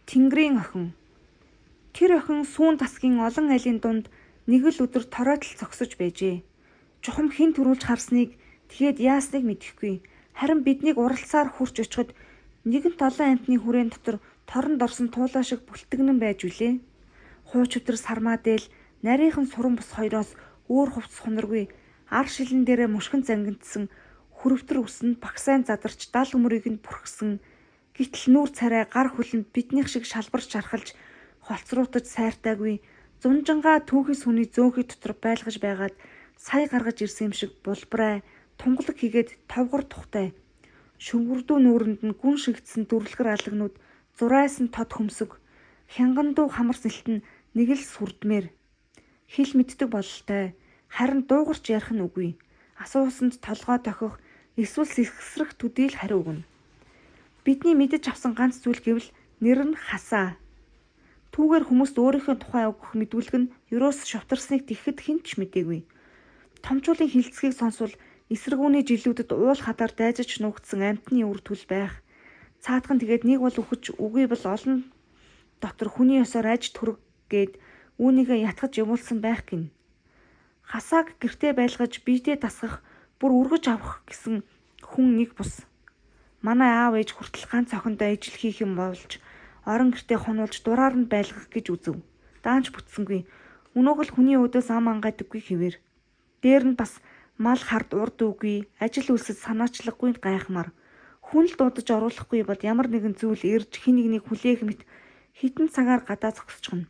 Тэнгэрийн охин. Тэр охин сүүн тасгийн олон айлын дунд нэг л өдөр торойтол зогсож байжээ. Чухам хэн төрүүлж харсныг тэгээд яасныг мэдэхгүй. Харин биднийг уралцаар хурч очиход нэгэнт олон амтны хүрээн дотор торонд орсон туулаа шиг бүлтгэнэн байж үлээ. Хууч өдр сармаадээл нарийнхан суран бус хоёроос өөр хувцс хунаргүй ар шилэн дээрээ мушгин зангидсан хүрвтэр үсэнд багсайн задарч дал өмрийг нь бүрхсэн. Гэтэл нүүр царай гар хүлэнд биднийх шиг шалбарч шархалж холцруутаж сайртаагүй зунжангаа түүхис хүний зөөхий дотор байлгаж байгаад сая гаргаж ирсэн юм шиг булбрай тунгалаг хийгээд товгор тухтай. Шүвгэрдүү нүүрэнд нь гүн шигдсэн дүрлэгэр алгнууд зурайсан тод хөмсөг хянгандуу хамар сэлтэн нэг л сүрдмээр хэл мэддэг бололтой. Харин дуугарч ярих нь үгүй. Асуусанд толгой тохих эсвэл сэсгсрэх төдий л хариу өгнө. Бидний мэдэж авсан ганц зүйл гэвэл нэр нь хасаа. Түүгээр хүмүүст өөрийнхөө тухай өгөх мэдүүлэг нь юроос шовтарсныг тэгэхэд хэн ч мэдээгүй. Томчуулын хилцгийг сонсвол эсэргүүний жилүүдэд уул хадаар дайжиж нуугдсан амтны үр түл байх. Цаадхан тэгээд нэг бол үхэж үгүй бол олон дотор хүний ёсоор аж түрэг гээд үүнийгээ ятгаж явуулсан байх гин. Хасааг гэртээ байлгаж биедээ тасгах бүр үргэж авах гэсэн хүн нэг бус. Манай аав ээж хүртэл ганц охиндоо ижил хийх юм болж орон гэртээ хонуулж дураар нь байлгах гэж үзв. Даанч бүтсэнгүй. Өнөөх л хүний өдөөс ам ангайдаггүй хэвээр. Дээр нь бас мал хард урд үгүй, ажил үйлсэд санаачлаггүй гайхмаар. Хүн л дуудаж оруулахгүй бол ямар нэгэн зүйл ирж хин нэгнийг хүлээх мэт хитэн цагаар гадаа зогсчихно.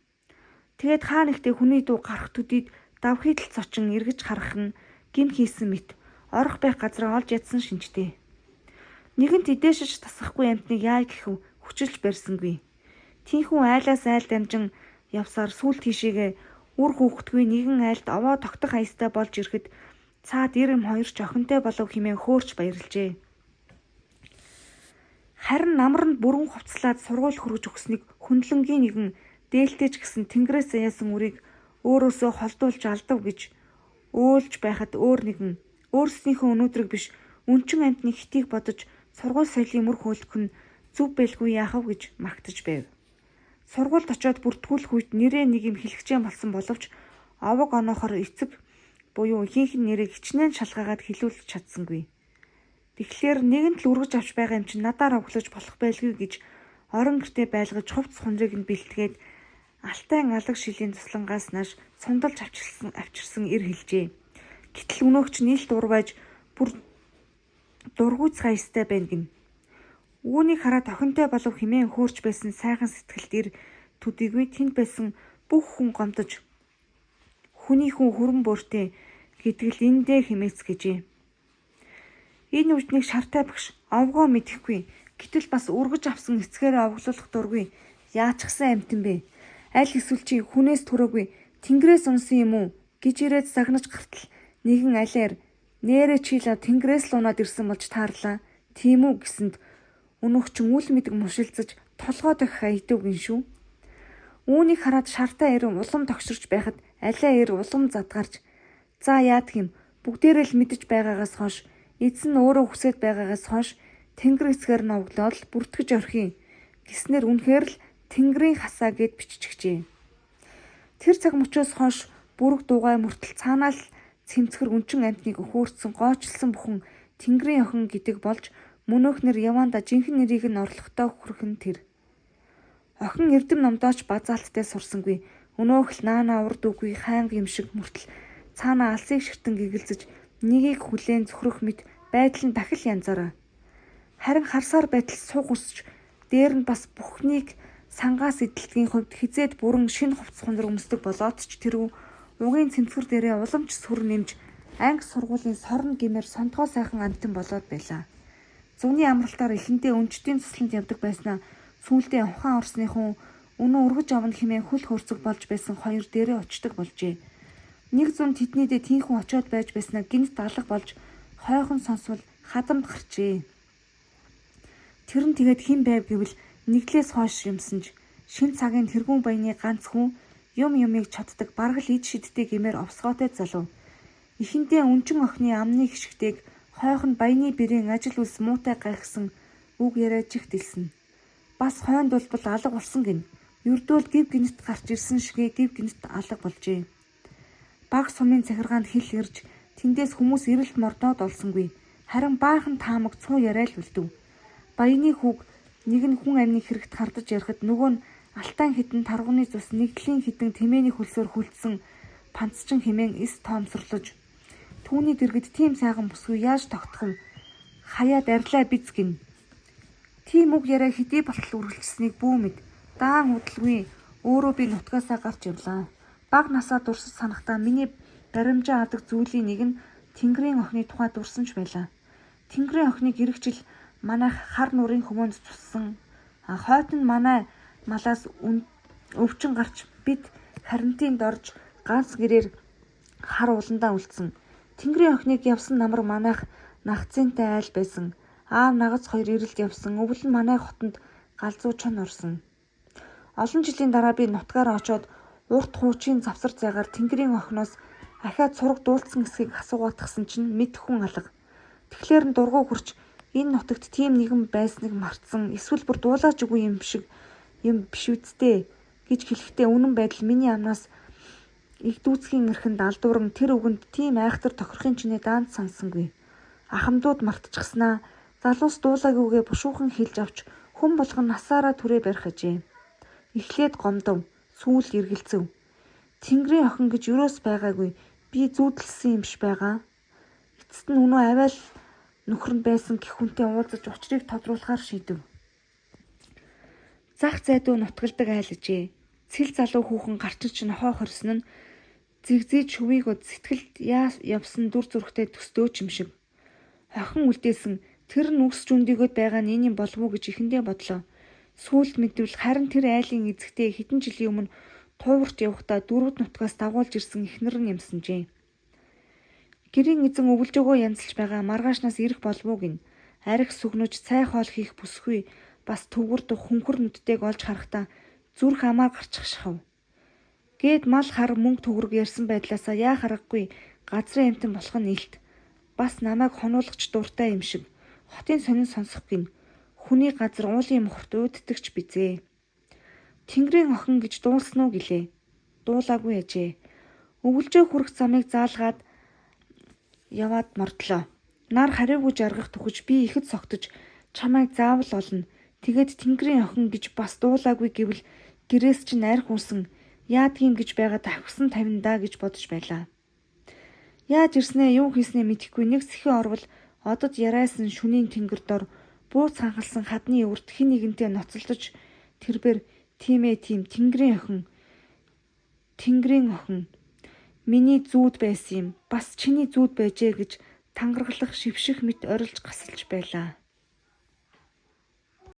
Тэгээд хаа нэгтээ хүний дуу гарах төдийд давхийдл цочин эргэж харах нь гим хийсэн мэт орох байх газраа олж ядсан шинжтэй. Нэгэнт идээшж тасахгүй амтныг яа гэхв хүчилж барьсангүй. Тинхүү айлаас айл дамжин явсаар сүүл тийшээгээ үр хүүхдгүй нэгэн айлд овоо тогтох аястай болж ирэхэд цаад ирэм хоёр ч охинтой болов хэмээн хөөрч баярлжээ. Харин намар нь бүрэн хувцлаад сургууль хүргэж өгснийг хөндлөнгийн нэгэн дээлтэйч гэсэн тэнгэрээс яасан үрийг өөрөөсөө холдуулж алдав гэж өөлж байхад өөр нэгэн өөрснийхөө өнөөдрийг биш өнчин амтны хитийг бодож сургууль соёлын мөр хөөлөх нь зүв байлгүй яахав гэж магтаж байв. Сургуульд очиод бүртгүүлэх үед нэрээ нэг юм хэлэхжээ болсон боловч овог оноохоор эцэг буюу ихийнх нь нэрийг хичнээн шалгаагаад хэлүүлж чадсангүй. Тэгэхээр нэгэнт л үргэж авч байгаа юм чинь надаар өглөж болох байлгүй гэж орон гэртээ байлгаж хувцс хундрыг нь бэлтгээд Алтай алаг шилийн туслангаас нааш сундалж авчирсан ир хэлжээ. Гэтэл өнөөгч нийлт урвайж бүр дургуйц хаястай байна гин. Үүнийг хараад охинтой болов хэмээн хөөрч байсан сайхан сэтгэлд ир төдийгүй тэнд байсан бүх хүн гомдож хүний хүн хүрэн бөөртэй гэдгэл эндээ хэмээц гэжээ. Энэ үжнийг шартай багш овгоо мэдэхгүй. Гэтэл бас үргэж авсан эцгээрээ овоглуулах дургүй. Яачихсан амтэн бэ? Аль эсвэл чи хүнээс төрөөгүй тэнгэрээс унсан юм уу гэж ирээд загнаж гартал нэгэн алиар нээрээ чийлээ тэнгэрээс л унаад ирсэн болж таарлаа. Тийм үү гэсэнд өнөөх чин үл мэдэг мушилзаж толгой дохих аядав гин шүү. Үүнийг хараад шартай ир улам тогширч байхад алиа ир улам задгарч за яадг юм бүгдээрээ л мэдэж байгаагаас хойш эзэн нь өөрөө хүсэж байгаагаас хойш тэнгэр эсгээр нь овглоод бүртгэж орхив гэснээр үнэхээр л Тэнгэрийн хасаа гэд биччихжээ. Тэр цаг мөчөөс хойш бүрэг дугай мөртөл цаанаа л цэмцгэр өнчин амтныг өхөөрцсөн гоочлсон бүхэн Тэнгэрийн охин гэдэг болж мөнөөхнөр яванда жинхэнэ нэрийг нь орлохтой хүрхэн тэр. Охин эрдэм номдооч базаалттай сурсангүй. Өнөөх л наана урд үгүй хайнга юм шиг мөртөл цаанаа алсыг ширтэн гэгэлзэж нэгийг хүлээн зөвхрөх мэт байдал нь дахил янзаараа. Харин харсаар байтал суг өсч дээр нь бас бүхнийг сангаас эдэлтгийн хувьд хизээд бүрэн шинэ хувцс хундраг өмсдөг болоод ч тэрв угийн цэмцгэр дээрээ уламж сүр нэмж анги сургуулийн сорн гэмээр сонтгоо сайхан амтан болоод байлаа. Зуны амралтаар эхэндээ өнчтийн тусланд явдаг байснаа сүүлдээ ухаан орсныхун өнөө өргөж авна хэмээн хөл хөрцөг болж байсан хоёр дээрээ очдог болжээ. Нэг зун тэднийдээ тийхүү очиод байж байснаа гинт алга болж хойхон сонсвол хадамд гарчээ. Тэр нь тэгээд хэн байв гэвэл нэглээс хойш юмсанж шин цагийн тэргүүн баяны ганц хүн юмыг чаддаг бараг л ид шидтэй гэмээр овсгоотой залуу. Эхэндээ өнчин охины амны гიშгтэйг хойхон баяны бэрийн ажил үйлс муутай гайхсан үг яриа чих дэлсэн. Бас хойнд болбол алга болсон гин. Ердөөл гів гинт гарч ирсэн шигээ гів гинт алга болжээ. Баг сумын захиргаанд хэл ирж тэндээс хүмүүс ирэлт мордоод олсонгүй. Харин баахан таамаг цуу яриа л үлдэв. Баяны хүүг нэг нь хүн амныг хэрэгт хардаж ярихад нөгөө нь алтан хитэн таргууны цус нэгдлийн хитэн тэмээний хөлсөөр хүлдсэн панцчин хэмээн эс тоомсорлож түүний дэргэд тийм сайхан бүсгүй яаж тогтох юм хаяад арилаа биз гин. Тийм үг яриа хэдий болтол үргэлжсэнийг бүү мэд. Даан худалгүй өөрөө би нутгаасаа гарч явлаа. Баг насаа дурсаж санахдаа миний баримжаа авдаг зүйлийн нэг нь Тэнгэрийн охины тухай дурсан ч байлаа. Тэнгэрийн охиныг эргэжил манайх хар нурын хүмүүнд цуссан. Хойд нь манай малаас өвчин гарч бид харинтын дорж ганц гэрээр хар ууландаа үлдсэн. Тэнгэрийн охиныг явсан намар манайх нагцынтай айл байсан. Аав нагац хоёр ирэлд явсан. Өвөл нь манай хотод галзуу чон орсон. Олон жилийн дараа би нутгаар очоод урт хуучийн завсар зайгаар Тэнгэрийн охиноос ахаад сураг дуулсан эсхийг асуугаатгсан чинь мэд хүн алга. Тэгэхээр нь дургу хурч энэ нутагт тийм нэгэн байсныг мартсан эсвэл бүр дуулаач үгүй юм шиг юм биш үсттэй гэж хэлэхдээ үнэн байдал миний амнаас их дүүцгийн эрхэнд алдууран тэр үгэнд тийм айхтар тохирохын чинээ даанд сансангүй. Ахмадууд мартчихснаа залуус дуулаагүйгээ бушуухан хэлж авч хүн болгон насаараа түрээ барих ажээ. Эхлээд гомдов, сүүл эргэлзэв. Тэнгэрийн охин гэж юроос байгаагүй би зүүдэлсэн юм биш байгаа. Эцэст нь өнөө авайл нөхөр нь байсан гэх хүнтэй уулзаж учрыг тодруулахаар шийдэв. Зах зайдуу нутгалдаг айлжээ. Цэл залуу хүүхэн гарчиж нохоо хорсон нь зигзээд шүвийг од сэтгэлд явсан дүр зүрхтэй төстөөч юм шиг. Охин үлдээсэн тэр нь үгс жүндийгөд байгаа нь энэ болов уу гэж ихэндээ бодлоо. Сүүлд мэдвэл харин тэр айлын эзэгтэй хэдэн жилийн өмнө тууварч явахдаа дөрвөд нутгаас дагуулж ирсэн эхнэр нь юмсанжээ. Гэрийн эзэн өвлж өгөө янзлж байгаа маргаашнаас ирэх болов уу гин. Арх сүгнөж цай хоол хийх бүсгүй бас төвгөр дух хөнхөр нүдтэйг олж харахтаа зүрх амаа гарчих шахав. Гээд мал хар мөнгө төгрөг ярьсан байдлаасаа яа харахгүй газрын амтан болох нь илт. Бас намайг хонуулгач дуртай юм шиг. Хотын сонин сонсох гин. Хүний газар уулын мохорт ууддагч бизээ. Тэнгэрийн охин гэж дуулсан уу гэлээ. Дуулаагүй ажээ. Өвөлжөө хүрэх замыг заалгаад яваад мордлоо. Нар хариугүй жаргах тухиж би ихэд согтож чамайг заавал олно. Тэгээд Тэнгэрийн охин гэж бас дуулаагүй гэвэл гэрээс чинь арх унсан яадгийн гэж байгаад авхсан тавина гэж бодож байлаа. Яаж ирснээ юу хийснээ мэдэхгүй нэг сэхэн орвол одод яриасан шүнийн тэнгэр дор бууц ханхалсан хадны өвөрт хин нэгэнтэй ноцолдож тэрбэр тийм Тэнгэрийн охин миний зүүд байсан юм бас чиний зүүд байжээ гэж тангаргалах шивших мэт орилж гасалж байлаа.